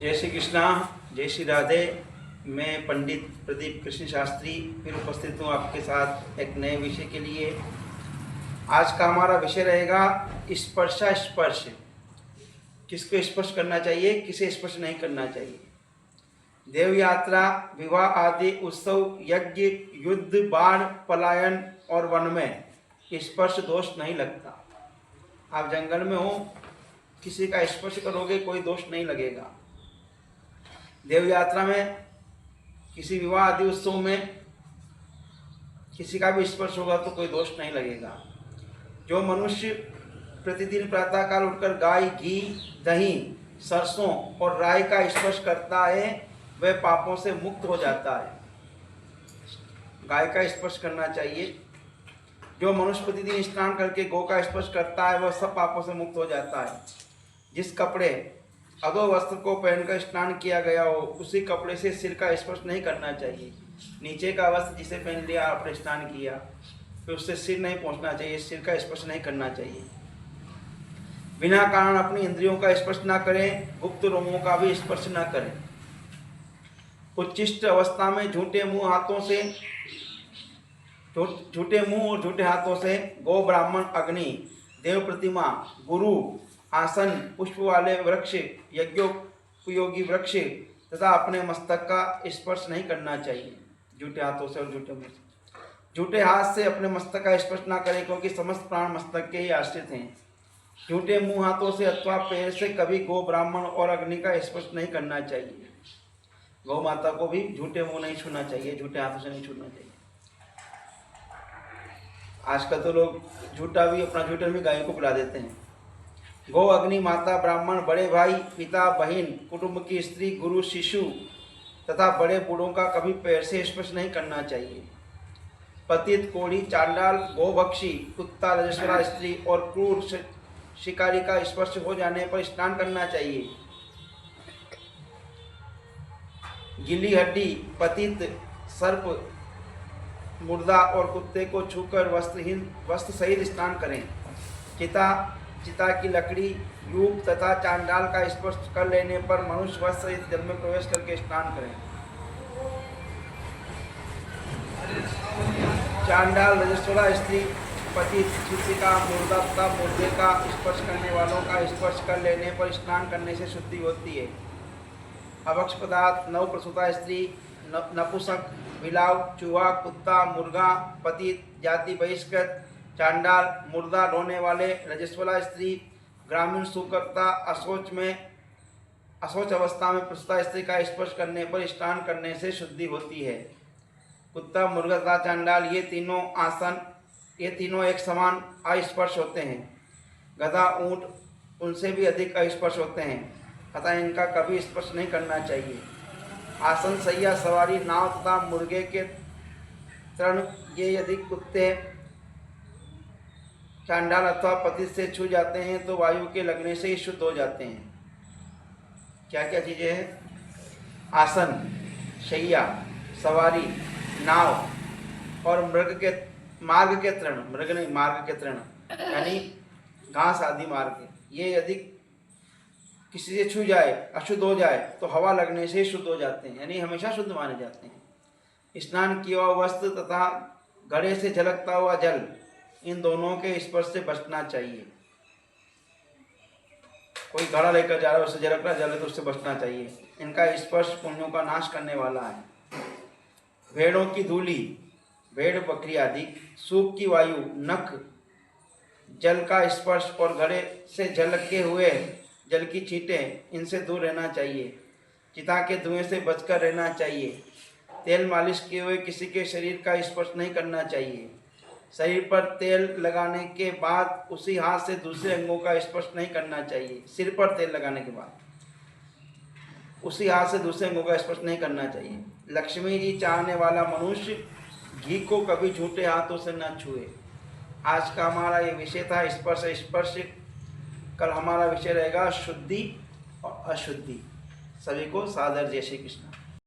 जय श्री कृष्णा, जय श्री राधे। मैं पंडित प्रदीप कृष्ण शास्त्री फिर उपस्थित हूँ आपके साथ एक नए विषय के लिए। आज का हमारा विषय रहेगा स्पर्शा स्पर्श। किसको स्पर्श करना चाहिए, किसे स्पर्श नहीं करना चाहिए। देव यात्रा, विवाह आदि उत्सव, यज्ञ, युद्ध, बाण, पलायन और वन में स्पर्श दोष नहीं लगता। आप जंगल में हो, किसी का स्पर्श करोगे कोई दोष नहीं लगेगा। देव यात्रा में, किसी विवाह आदि उत्सव में किसी का भी स्पर्श होगा तो कोई दोष नहीं लगेगा। जो मनुष्य प्रतिदिन प्रातःकाल उठकर गाय, घी, दही, सरसों और राई का स्पर्श करता है वह पापों से मुक्त हो जाता है। गाय का स्पर्श करना चाहिए। जो मनुष्य प्रतिदिन स्नान करके गौ का स्पर्श करता है वह सब पापों से मुक्त हो जाता है। जिस कपड़े अधो वस्त्र को पहनकर स्नान किया गया हो उसी कपड़े से सिर का स्पर्श नहीं करना चाहिए। नीचे का वस्त्र जिसे पहन लिया, आपने स्नान किया, फिर उससे सिर नहीं पहुंचना चाहिए, सिर का स्पर्श नहीं करना चाहिए। बिना कारण अपनी इंद्रियों का स्पर्श ना करें, गुप्त रोमों का भी स्पर्श ना करें। उच्चिष्ट अवस्था में झूठे मुंह और झूठे हाथों से गौ, ब्राह्मण, अग्नि, देव प्रतिमा, गुरु, आसन, पुष्प वाले वृक्ष, यज्ञोपयोगी वृक्ष तथा अपने मस्तक का स्पर्श नहीं करना चाहिए। झूठे हाथों से और झूठे मुंह से। झूठे हाथ से अपने मस्तक का स्पर्श ना करें क्योंकि समस्त प्राण मस्तक के ही आश्रित हैं। झूठे मुंह हाथों से अथवा पैर से कभी गौ, ब्राह्मण और अग्नि का स्पर्श नहीं करना चाहिए। गौ माता को भी झूठे मुंह नहीं छूना चाहिए, झूठे हाथों से नहीं छूना चाहिए। आजकल तो लोग झूठा भी अपना झूठे में गाय को बुला देते हैं। गौ, अग्नि, माता, ब्राह्मण, बड़े भाई, पिता, बहन, कुटुंब की स्त्री, गुरु, शिशु तथा बड़े बूढ़ों का कभी पैर से स्पर्श नहीं करना चाहिए। पतित, कोढ़ी, चांडाल, गोभक्षी, कुत्ता, रजस्वला स्त्री और क्रूर शिकारी का स्पर्श हो जाने पर स्नान करना चाहिए। गीली हड्डी, पतित, सर्प, मुर्दा और कुत्ते को छूकर वस्त्र सहित स्नान करें। चिता की लकड़ी, यूप तथा चांडाल का स्पर्श कर लेने पर मनुष्य वस्त्र सहित जल में प्रवेश करके स्नान करें। चांडाल, रजस्वला स्त्री, पतित, शिशिका, मुर्दा तथा मुर्दे का स्पर्श करने वालों का स्पर्श कर लेने पर स्नान करने से शुद्धि होती है। अभक्ष पदार्थ, नव प्रसूता स्त्री, नपुंसक, बिलाव, चूहा, कुत्ता, मुर्गा, पतित, जाति बहिष्कृत, चांडाल, मुर्दा ढोने वाले, रजस्वला स्त्री, ग्रामीण सुकर्ता, अशौच अवस्था में प्रसूता स्त्री का स्पर्श करने पर स्नान करने से शुद्धि होती है। कुत्ता, मुर्गा तथा चांडाल ये तीनों एक समान अस्पर्श होते हैं। गधा, ऊंट उनसे भी अधिक अस्पर्श होते हैं अतः इनका कभी स्पर्श नहीं करना चाहिए। आसन, सैया, सवारी, नाव तथा मुर्गे के तृण ये यदि कुत्ते, चांडाल अथवा पतित से छू जाते हैं तो वायु के लगने से ही शुद्ध हो जाते हैं। क्या क्या चीजें हैं? आसन, शैया, सवारी, नाव और मार्ग के तृण यानी घास आदि मार्ग, ये यदि किसी से छू जाए, अशुद्ध हो जाए तो हवा लगने से शुद्ध हो जाते हैं, यानी हमेशा शुद्ध माने जाते हैं। स्नान किया हुआ वस्त्र तथा घड़े से झलकता हुआ जल, इन दोनों के स्पर्श से बचना चाहिए। कोई घड़ा लेकर जा रहा है, उससे झलक रहा जल है तो उससे बचना चाहिए। इनका स्पर्श पुण्यों का नाश करने वाला है। भेड़ों की धूली, भेड़, बकरी आदि, सूप की वायु, नख, जल का स्पर्श और घड़े से झलके हुए जल की छींटें, इनसे दूर रहना चाहिए। चिता के धुएं से बचकर रहना चाहिए। तेल मालिश किए हुए किसी के शरीर का स्पर्श नहीं करना चाहिए। शरीर पर तेल लगाने के बाद उसी हाथ से दूसरे अंगों का स्पर्श नहीं करना चाहिए। सिर पर तेल लगाने के बाद उसी हाथ से दूसरे अंगों का स्पर्श नहीं करना चाहिए। लक्ष्मी जी चाहने वाला मनुष्य घी को कभी झूठे हाथों से न छुए। आज का हमारा ये विषय था स्पर्श। कल हमारा विषय रहेगा शुद्धि और अशुद्धि। सभी को सादर जय श्री कृष्ण।